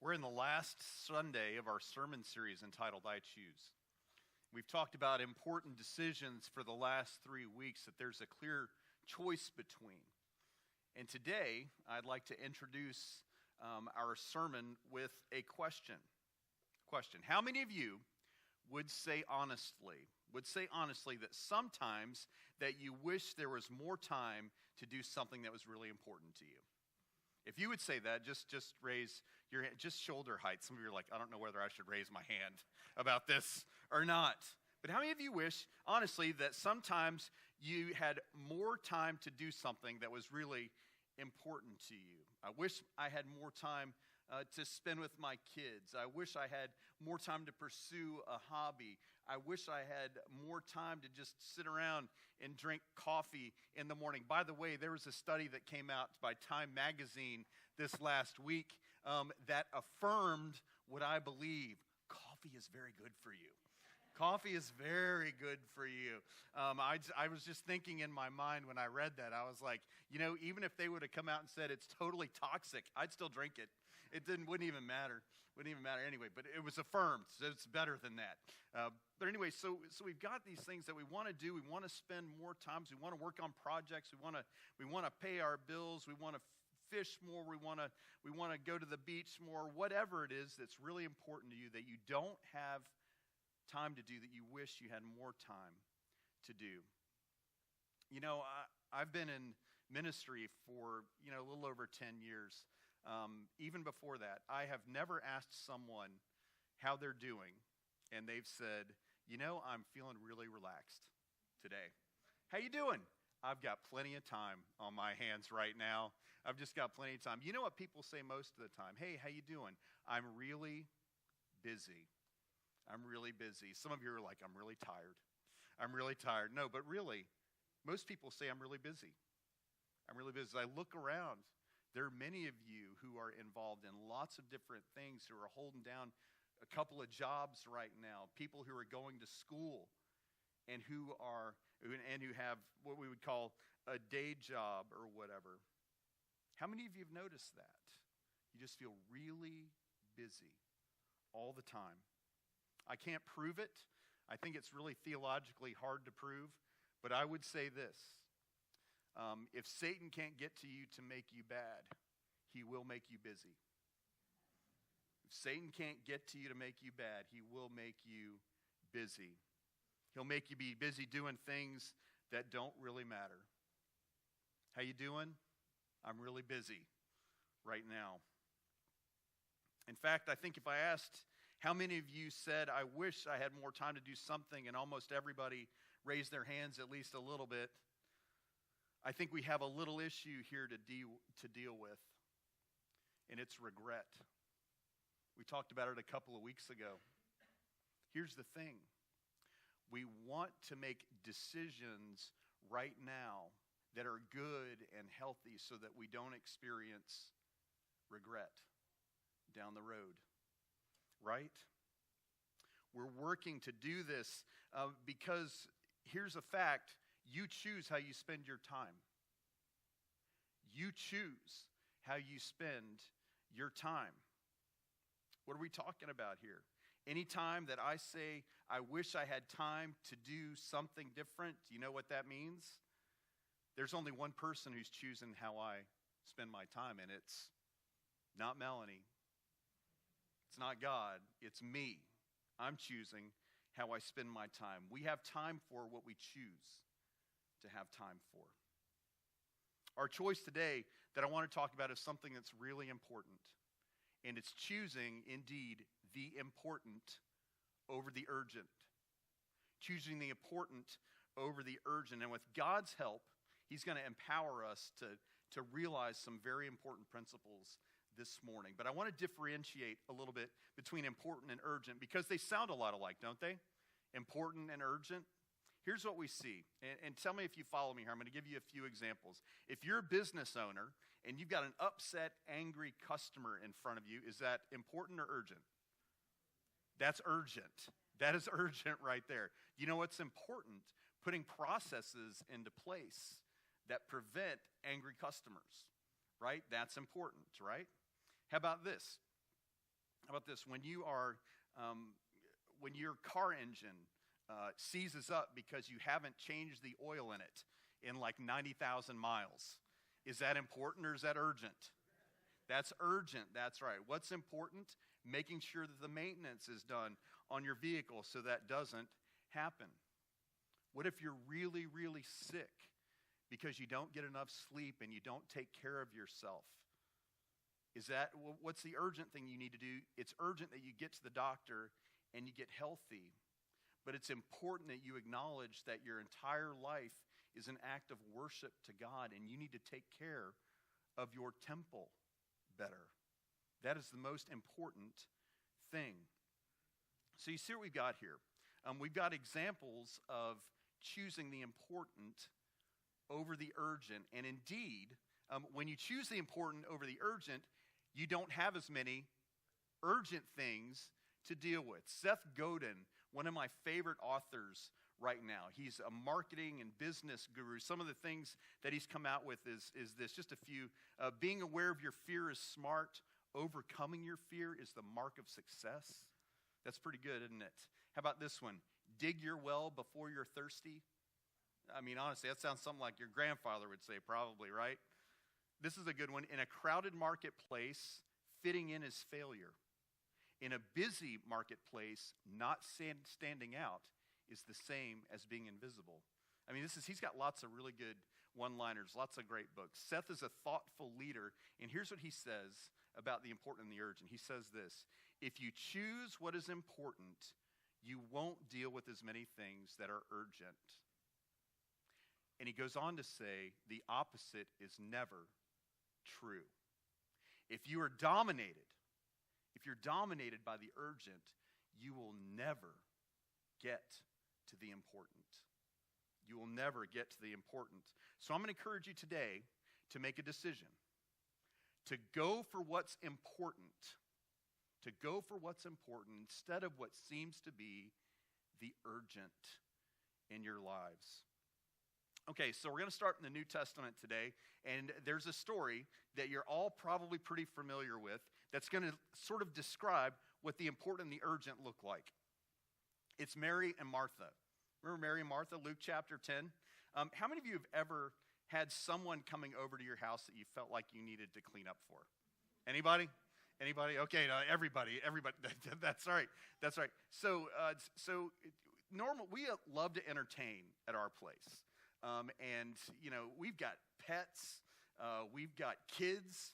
We're in the last Sunday of our sermon series entitled I Choose. We've talked about important decisions for the last 3 weeks that there's a clear choice between. And today, I'd like to introduce our sermon with a question. How many of you would say honestly that sometimes that you wish there was more time to do something that was really important to you? If you would say that, just raise your hand, just shoulder height. Some of you are like, I don't know whether I should raise my hand about this or not. But how many of you wish, honestly, that sometimes you had more time to do something that was really important to you? I wish I had more time to spend with my kids. I wish I had more time to pursue a hobby. I wish I had more time to just sit around and drink coffee in the morning. By the way, there was a study that came out by Time magazine this last week that affirmed what I believe. Coffee is very good for you. Coffee is very good for you. I was just thinking in my mind when I read that, I was like, even if they would have come out and said it's totally toxic, I'd still drink it. It wouldn't even matter. Anyway, but it was affirmed, so it's better than that. But anyway, so we've got these things that we want to do. We want to spend more time. We want to work on projects. We want to pay our bills. We want to fish more. We want to go to the beach more. Whatever it is that's really important to you that you don't have time to do, that you wish you had more time to do. I've been in ministry for a little over 10 years. Even before that, I have never asked someone how they're doing, and they've said, I'm feeling really relaxed today. How you doing? I've got plenty of time on my hands right now. I've just got plenty of time. You know what people say most of the time? Hey, how you doing? I'm really busy. Some of you are like, I'm really tired. No, but really, most people say I'm really busy. I look around. There are many of you who are involved in lots of different things, who are holding down a couple of jobs right now, people who are going to school and who have what we would call a day job or whatever. How many of you have noticed that? You just feel really busy all the time. I can't prove it. I think it's really theologically hard to prove, but I would say this. If Satan can't get to you to make you bad, he will make you busy. If Satan can't get to you to make you bad, he will make you busy. He'll make you be busy doing things that don't really matter. How you doing? I'm really busy right now. In fact, I think if I asked how many of you said, I wish I had more time to do something, and almost everybody raised their hands at least a little bit, I think we have a little issue here to deal with, and it's regret. We talked about it a couple of weeks ago. Here's the thing. We want to make decisions right now that are good and healthy so that we don't experience regret down the road, right? We're working to do this because here's a fact. You choose how you spend your time. You choose how you spend your time. What are we talking about here? Anytime that I say, I wish I had time to do something different, do you know what that means? There's only one person who's choosing how I spend my time, and it's not Melanie. It's not God. It's me. I'm choosing how I spend my time. We have time for what we choose to have time for. Our choice today that I want to talk about is something that's really important. And it's choosing, indeed, the important over the urgent. Choosing the important over the urgent. And with God's help, he's going to empower us to realize some very important principles this morning. But I want to differentiate a little bit between important and urgent because they sound a lot alike, don't they? Important and urgent. Here's what we see, and tell me if you follow me here. I'm going to give you a few examples. If you're a business owner and you've got an upset, angry customer in front of you, is that important or urgent? That's urgent. That is urgent right there. You know what's important? Putting processes into place that prevent angry customers, right? That's important, right? How about this? How about this? When your car engine seizes up because you haven't changed the oil in it in like 90,000 miles, is that important or is that urgent? That's urgent, that's right. What's important? Making sure that the maintenance is done on your vehicle so that doesn't happen. What if you're really, really sick because you don't get enough sleep and you don't take care of yourself? What's the urgent thing you need to do? It's urgent that you get to the doctor and you get healthy. But it's important that you acknowledge that your entire life is an act of worship to God, and you need to take care of your temple better. That is the most important thing. So you see what we've got here. We've got examples of choosing the important over the urgent. And indeed, when you choose the important over the urgent, you don't have as many urgent things to deal with. Seth Godin, one of my favorite authors right now. He's a marketing and business guru. Some of the things that he's come out with is this, just a few. Being aware of your fear is smart. Overcoming your fear is the mark of success. That's pretty good, isn't it? How about this one? Dig your well before you're thirsty. I mean, honestly, that sounds something like your grandfather would say, probably, right? This is a good one. In a crowded marketplace, fitting in is failure. In a busy marketplace, not standing out is the same as being invisible. I mean, he's got lots of really good one-liners, lots of great books. Seth is a thoughtful leader, and here's what he says about the important and the urgent. He says this: if you choose what is important, you won't deal with as many things that are urgent. And he goes on to say, the opposite is never true. If you're dominated by the urgent, you will never get to the important. You will never get to the important. So I'm going to encourage you today to make a decision, to go for what's important, instead of what seems to be the urgent in your lives. Okay, so we're going to start in the New Testament today, and there's a story that you're all probably pretty familiar with that's going to sort of describe what the important and the urgent look like. It's Mary and Martha. Remember Mary and Martha, Luke chapter 10? How many of you have ever had someone coming over to your house that you felt like you needed to clean up for? Anybody? Okay, no, everybody. That's right. So normal. We love to entertain at our place. And, we've got pets, we've got kids,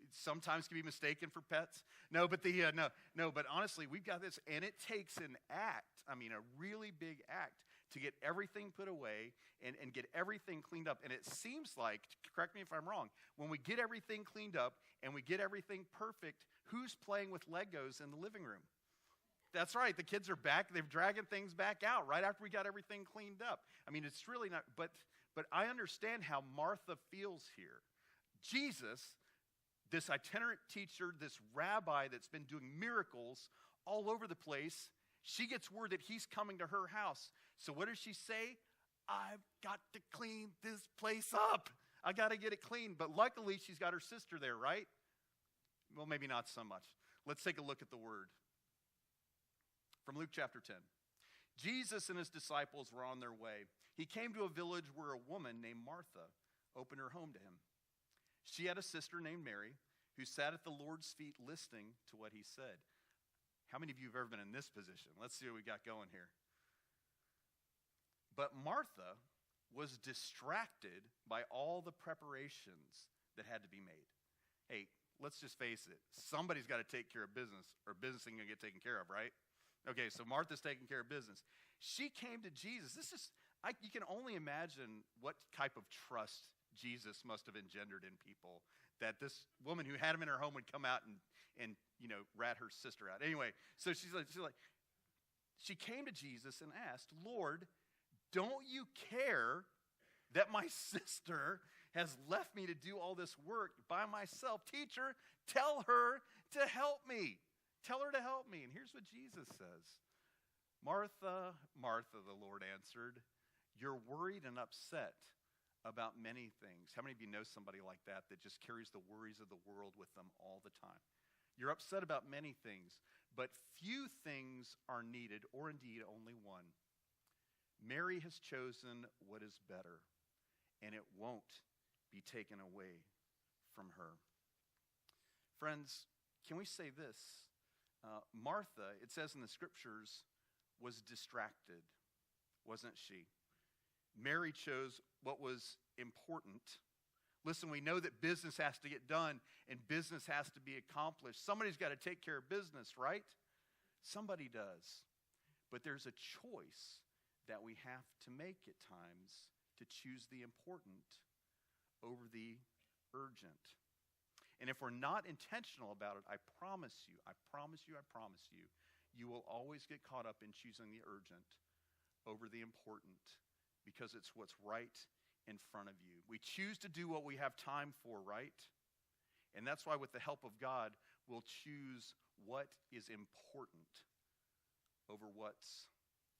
sometimes can be mistaken for pets. But honestly, we've got this, and it takes an act, a really big act to get everything put away and get everything cleaned up. And it seems like, correct me if I'm wrong, when we get everything cleaned up and we get everything perfect, who's playing with Legos in the living room? That's right. The kids are back. They're dragging things back out right after we got everything cleaned up. It's really not, but I understand how Martha feels here. Jesus, this itinerant teacher, this rabbi that's been doing miracles all over the place, she gets word that he's coming to her house. So what does she say? I've got to clean this place up. I got to get it clean. But luckily, she's got her sister there, right? Well, maybe not so much. Let's take a look at the word. From Luke chapter 10. Jesus and his disciples were on their way. He came to a village where a woman named Martha opened her home to him. She had a sister named Mary who sat at the Lord's feet listening to what he said. How many of you have ever been in this position? Let's see what we got going here. But Martha was distracted by all the preparations that had to be made. Hey, let's just face it. Somebody's got to take care of business, or business ain't going to get taken care of, right? Okay, so Martha's taking care of business. She came to Jesus. You can only imagine what type of trust Jesus must have engendered in people, that this woman who had him in her home would come out and rat her sister out. Anyway, so she came to Jesus and asked, Lord, don't you care that my sister has left me to do all this work by myself? Teacher, tell her to help me. Tell her to help me. And here's what Jesus says. Martha, Martha, the Lord answered, you're worried and upset about many things. How many of you know somebody like that just carries the worries of the world with them all the time? You're upset about many things, but few things are needed, or indeed only one. Mary has chosen what is better, and it won't be taken away from her. Friends, can we say this? Martha, it says in the scriptures, was distracted, wasn't she? Mary chose what was important. Listen, we know that business has to get done and business has to be accomplished. Somebody's got to take care of business, right? Somebody does. But there's a choice that we have to make at times to choose the important over the urgent. And if we're not intentional about it, I promise you, you will always get caught up in choosing the urgent over the important because it's what's right in front of you. We choose to do what we have time for, right? And that's why with the help of God, we'll choose what is important over what's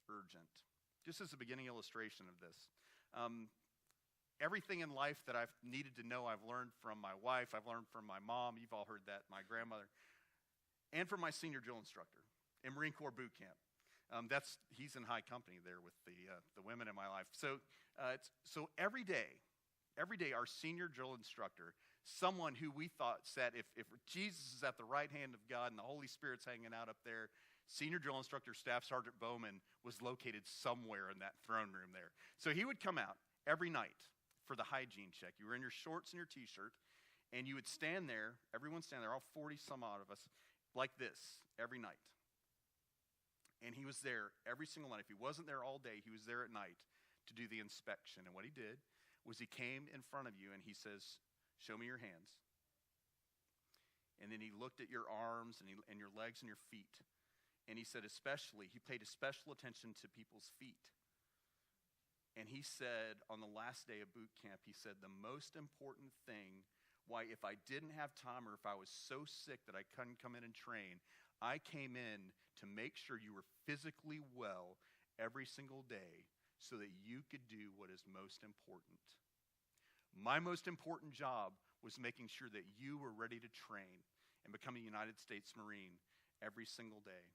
urgent. Just as a beginning illustration of this, everything in life that I've needed to know, I've learned from my wife, I've learned from my mom, you've all heard that, my grandmother, and from my senior drill instructor in Marine Corps boot camp. He's in high company there with the women in my life. So every day, our senior drill instructor, someone who we thought said, if Jesus is at the right hand of God and the Holy Spirit's hanging out up there, Senior Drill Instructor Staff Sergeant Bowman was located somewhere in that throne room there. So he would come out every night for the hygiene check. You were in your shorts and your t-shirt, and you would stand there, everyone stand there, all 40 some odd of us, like this every night. And he was there every single night. If he wasn't there all day, he was there at night to do the inspection. And what he did was he came in front of you and he says, "Show me your hands." And then he looked at your arms and your legs and your feet. And he said he paid special attention to people's feet. And he said on the last day of boot camp, he said, the most important thing, why if I didn't have time or if I was so sick that I couldn't come in and train, I came in to make sure you were physically well every single day so that you could do what is most important. My most important job was making sure that you were ready to train and become a United States Marine every single day.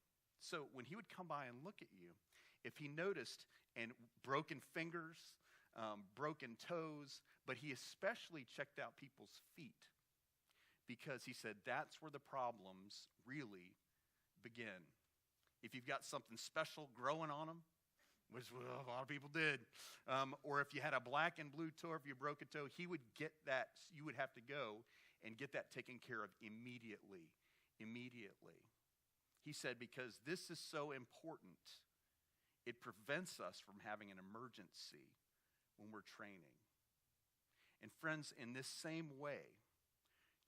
So when he would come by and look at you, if he noticed and broken fingers, broken toes, but he especially checked out people's feet because he said that's where the problems really begin. If you've got something special growing on them, which a lot of people did, or if you had a black and blue toe, or if you broke a toe, he would get that, you would have to go and get that taken care of immediately. He said, because this is so important, it prevents us from having an emergency when we're training. And friends, in this same way,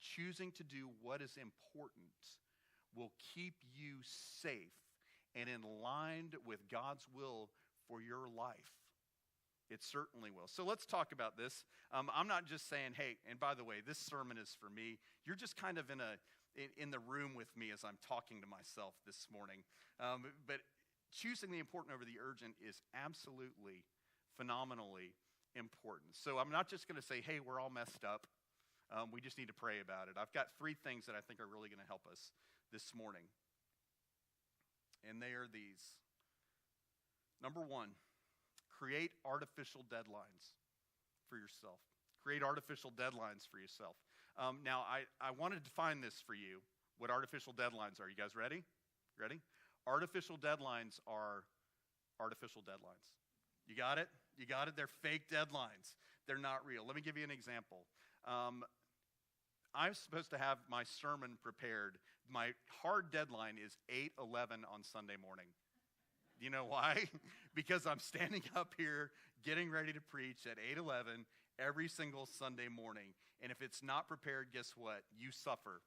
choosing to do what is important will keep you safe and in line with God's will for your life. It certainly will. So let's talk about this. I'm not just saying, hey, and by the way, this sermon is for me. You're just kind of in the room with me as I'm talking to myself this morning. But choosing the important over the urgent is absolutely, phenomenally important. So I'm not just going to say, hey, we're all messed up. We just need to pray about it. I've got 3 things that I think are really going to help us this morning. And they are these. Number 1, create artificial deadlines for yourself. Create artificial deadlines for yourself. Now, I want to define this for you, what artificial deadlines are. You guys ready? Ready? Artificial deadlines are artificial deadlines. You got it? You got it? They're fake deadlines. They're not real. Let me give you an example. I'm supposed to have my sermon prepared. My hard deadline is 8:11 on Sunday morning. Do you know why? Because I'm standing up here getting ready to preach at 8:11 every single Sunday morning. And if it's not prepared, guess what? You suffer.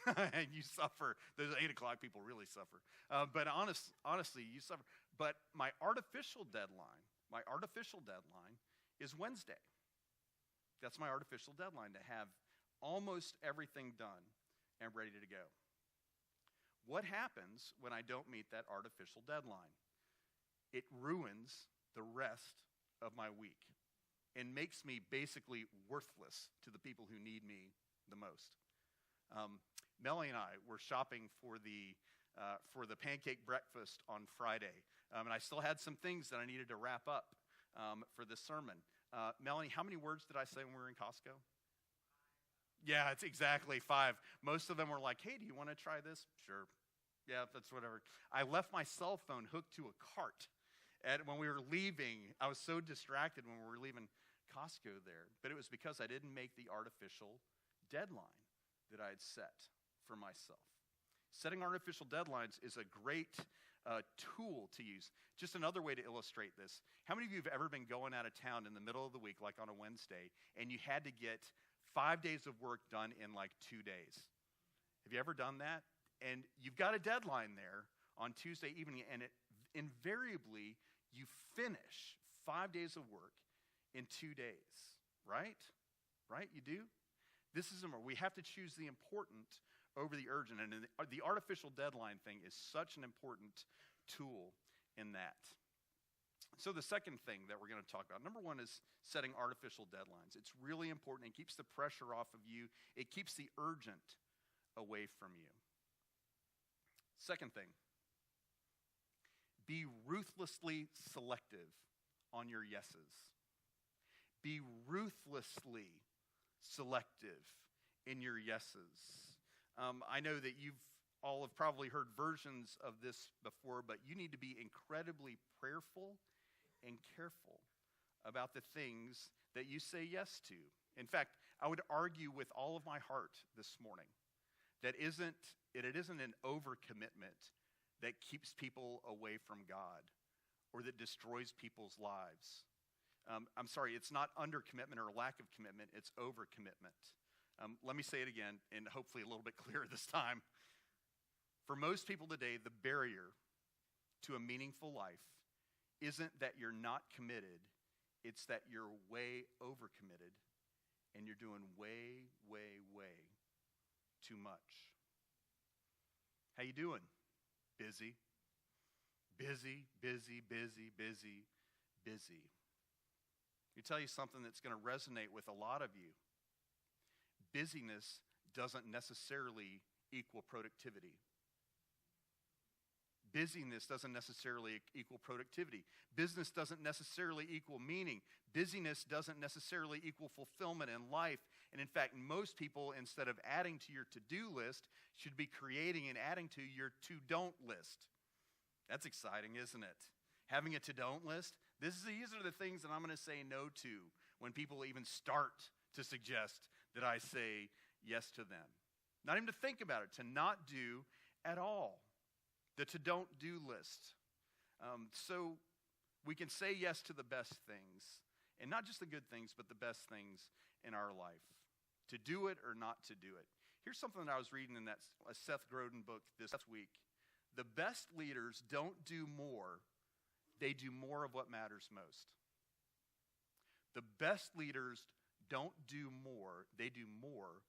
You suffer. Those 8 o'clock people really suffer. But honestly, you suffer. But my artificial deadline is Wednesday. That's my artificial deadline, to have almost everything done and ready to go. What happens when I don't meet that artificial deadline? It ruins the rest of my week and makes me basically worthless to the people who need me the most. Melanie and I were shopping for the pancake breakfast on Friday, and I still had some things that I needed to wrap up for this sermon. Melanie, how many words did I say when we were in Costco? Yeah, it's exactly 5. Most of them were like, hey, do you want to try this? Sure. Yeah, that's whatever. I left my cell phone hooked to a cart. And when we were leaving, I was so distracted when we were leaving Costco there. But it was because I didn't make the artificial deadline that I had set for myself. Setting artificial deadlines is a great tool to use. Just another way to illustrate this. How many of you have ever been going out of town in the middle of the week, like on a Wednesday, and you had to get 5 days of work done in like 2 days? Have you ever done that? And you've got a deadline there on Tuesday evening, and invariably you finish 5 days of work in 2 days, right? Right? You do? This is we have to choose the important over the urgent, and the artificial deadline thing is such an important tool in that. So the second thing that we're going to talk about, number one, is setting artificial deadlines. It's really important. It keeps the pressure off of you. It keeps the urgent away from you. Second thing, be ruthlessly selective on your yeses. Be ruthlessly selective in your yeses. I know that you've all have probably heard versions of this before, but you need to be incredibly prayerful and careful about the things that you say yes to. In fact, I would argue with all of my heart this morning that it isn't an overcommitment that keeps people away from God or that destroys people's lives. I'm sorry, it's not undercommitment or lack of commitment, it's overcommitment. Let me say it again, and hopefully a little bit clearer this time. For most people today, the barrier to a meaningful life isn't that you're not committed, it's that you're way overcommitted and you're doing way, way, way too much. How you doing? Busy. Busy, busy, busy, busy, busy. Let me tell you something that's going to resonate with a lot of you. Busyness doesn't necessarily equal productivity. Busyness doesn't necessarily equal productivity. Business doesn't necessarily equal meaning. Busyness doesn't necessarily equal fulfillment in life. And in fact, most people, instead of adding to your to-do list, should be creating and adding to your to-don't list. That's exciting, isn't it? Having a to-don't list. These are the things that I'm going to say no to when people even start to suggest that I say yes to them. Not even to think about it, to not do at all. The to-don't do list. So we can say yes to the best things, and not just the good things, but the best things in our life. To do it or not to do it. Here's something that I was reading in that Seth Godin book this week. The best leaders don't do more, they do more of what matters most. The best leaders don't do more, they do more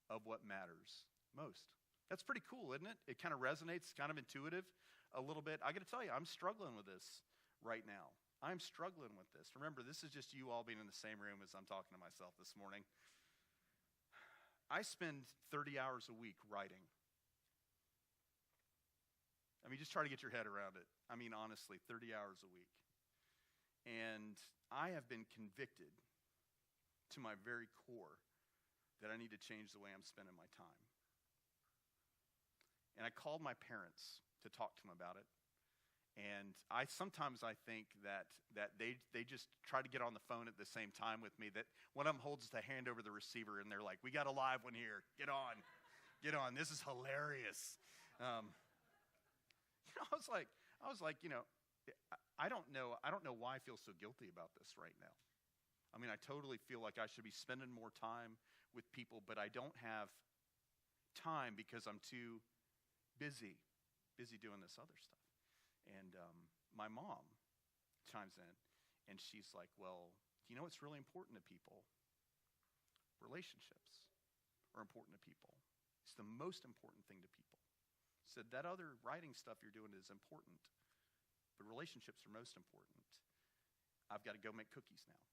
of what matters most. That's pretty cool, isn't it? It kind of resonates, kind of intuitive a little bit. I got to tell you, I'm struggling with this right now. I'm struggling with this. Remember, this is just you all being in the same room as I'm talking to myself this morning. I spend 30 hours a week writing. I mean, just try to get your head around it. I mean, honestly, 30 hours a week. And I have been convicted to my very core that I need to change the way I'm spending my time. And I called my parents to talk to them about it. And sometimes I think that they just try to get on the phone at the same time with me, that one of them holds the hand over the receiver and they're like, we got a live one here. Get on. This is hilarious. I was like, I don't know why I feel so guilty about this right now. I mean, I totally feel like I should be spending more time with people, but I don't have time because I'm too busy doing this other stuff. And my mom chimes in, and she's like, well, do you know what's really important to people? Relationships are important to people. It's the most important thing to people. Said that other writing stuff you're doing is important, but relationships are most important. I've got to go make cookies now.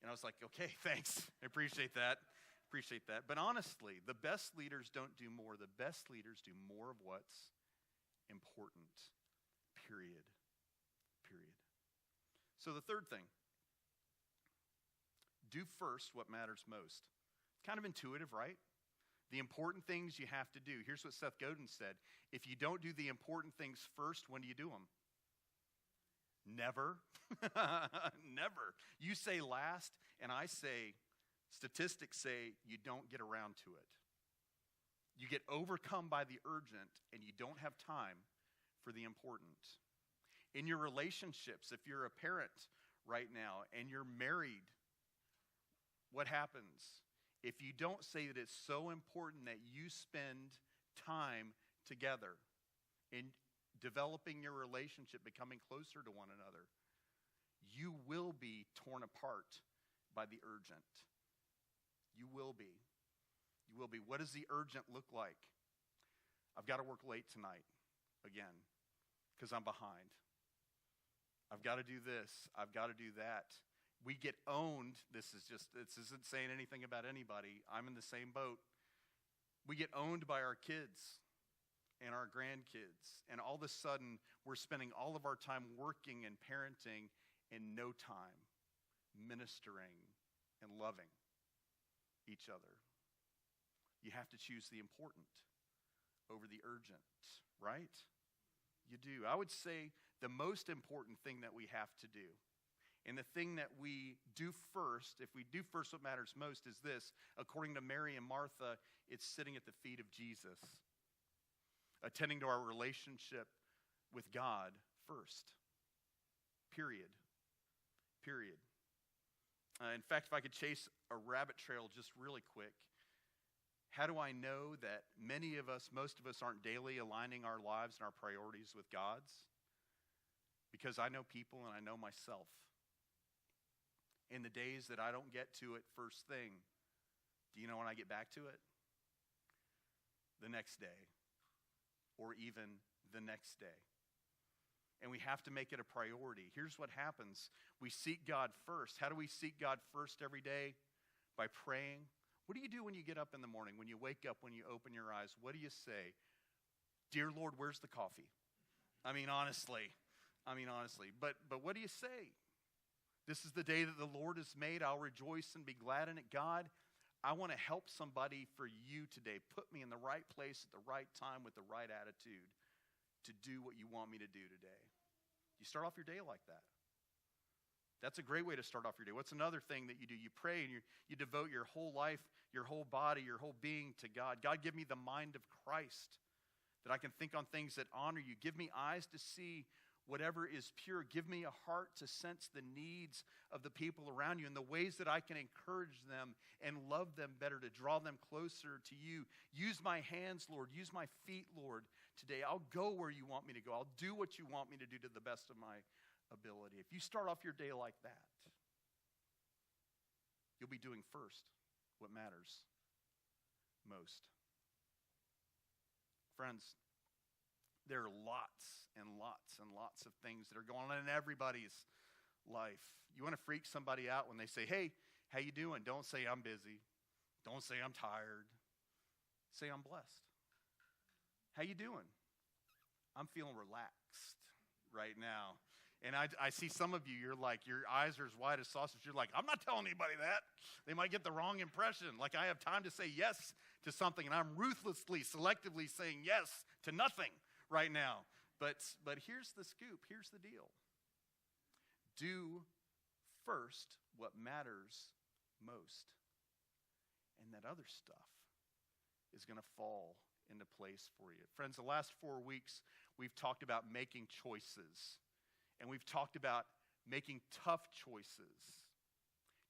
And I was like, okay, thanks. I appreciate that. Appreciate that. But honestly, the best leaders don't do more. The best leaders do more of what's important. Period. Period. So the third thing, do first what matters most. Kind of intuitive, right? The important things you have to do. Here's what Seth Godin said. If you don't do the important things first, when do you do them? Never. Never. You say last, and I say, statistics say you don't get around to it. You get overcome by the urgent, and you don't have time for the important. In your relationships, if you're a parent right now and you're married, what happens? If you don't say that it's so important that you spend time together in developing your relationship, becoming closer to one another, you will be torn apart by the urgent. You will be. You will be. What does the urgent look like? I've got to work late tonight again because I'm behind. I've got to do this. I've got to do that. We get owned. This isn't saying anything about anybody. I'm in the same boat. We get owned by our kids and our grandkids. And all of a sudden, we're spending all of our time working and parenting and no time ministering and loving each other. You have to choose the important over the urgent, right? You do. I would say the most important thing that we have to do, and the thing that we do first, if we do first what matters most, is this. According to Mary and Martha, it's sitting at the feet of Jesus, attending to our relationship with God first. Period. Period. In fact, if I could chase a rabbit trail just really quick, how do I know that most of us aren't daily aligning our lives and our priorities with God's? Because I know people and I know myself. In the days that I don't get to it first thing, do you know when I get back to it? The next day, or even the next day. And we have to make it a priority. Here's what happens. We seek God first. How do we seek God first every day? By praying. What do you do when you get up in the morning? When you wake up, when you open your eyes, what do you say? Dear Lord, where's the coffee? I mean, honestly. But what do you say? This is the day that the Lord has made. I'll rejoice and be glad in it. God, I want to help somebody for you today. Put me in the right place at the right time with the right attitude to do what you want me to do today. You start off your day like that. That's a great way to start off your day. What's another thing that you do? You pray and you devote your whole life, your whole body, your whole being to God. God, give me the mind of Christ, that I can think on things that honor you. Give me eyes to see whatever is pure. Give me a heart to sense the needs of the people around you and the ways that I can encourage them and love them better, to draw them closer to you. Use my hands, Lord. Use my feet, Lord, today. I'll go where you want me to go. I'll do what you want me to do to the best of my ability. If you start off your day like that, you'll be doing first what matters most. Friends, there are lots and lots and lots of things that are going on in everybody's life. You want to freak somebody out when they say, hey, how you doing? Don't say I'm busy. Don't say I'm tired. Say I'm blessed. How you doing? I'm feeling relaxed right now. And I see some of you, you're like, your eyes are as wide as saucers. You're like, I'm not telling anybody that. They might get the wrong impression. Like I have time to say yes to something, and I'm ruthlessly, selectively saying yes to nothing right now. But here's the scoop. Here's the deal. Do first what matters most. And that other stuff is going to fall into place for you. Friends, the last 4 weeks, we've talked about making choices. And we've talked about making tough choices.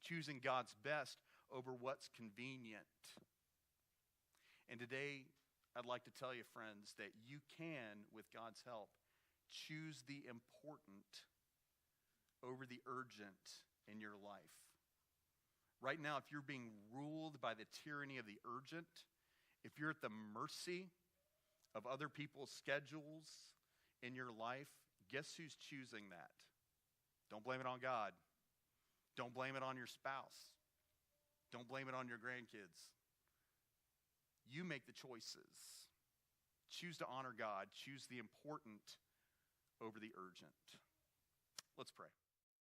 Choosing God's best over what's convenient. And today, I'd like to tell you, friends, that you can, with God's help, choose the important over the urgent in your life. Right now, if you're being ruled by the tyranny of the urgent, if you're at the mercy of other people's schedules in your life, guess who's choosing that? Don't blame it on God. Don't blame it on your spouse. Don't blame it on your grandkids. You make the choices. Choose to honor God. Choose the important over the urgent. Let's pray.